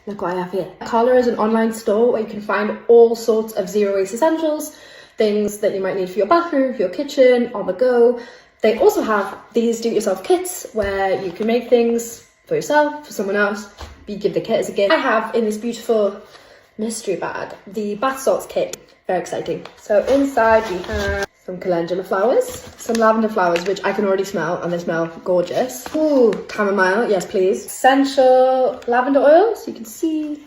Look what I have here. Carla is an online store where you can find all sorts of zero waste essentials, things that you might need for your bathroom, for your kitchen, on the go. They also have these do-it-yourself kits where you can make things for yourself, for someone else, you give the kit as a gift. I have in this beautiful mystery bag the bath salts kit. Very exciting. So inside we have some calendula flowers, some lavender flowers, which I can already smell, and they smell gorgeous. Ooh, chamomile, yes please. Essential lavender oils, you can see.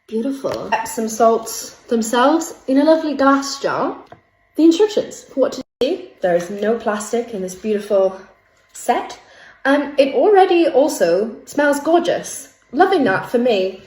Beautiful. Epsom salts themselves in a lovely glass jar. The instructions for what to do. There is no plastic in this beautiful set. And it already also smells gorgeous. Loving that for me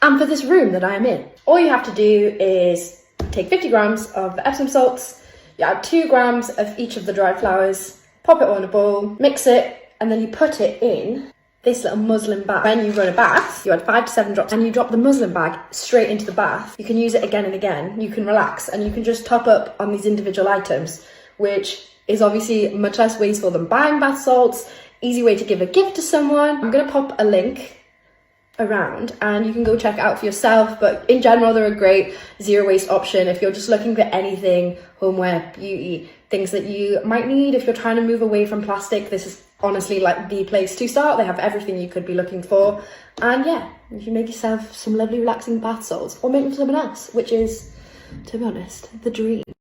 and for this room that I am in. All you have to do is take 50 grams of the Epsom salts, you add 2 grams of each of the dried flowers, pop it all in a bowl, mix it, and then you put it in this little muslin bag. When you run a bath, you add 5 to 7 drops and you drop the muslin bag straight into the bath. You can use it again and again. You can relax and you can just top up on these individual items, which is obviously much less wasteful than buying bath salts. Easy way to give a gift to someone. I'm gonna pop a link around and you can go check it out for yourself, but in general they're a great zero waste option if you're just looking for anything, homeware, beauty, things that you might need. If you're trying to move away from plastic, this is honestly like the place to start. They have everything you could be looking for, and yeah, you can make yourself some lovely relaxing bath salts or make them for someone else, which is, to be honest, the dream.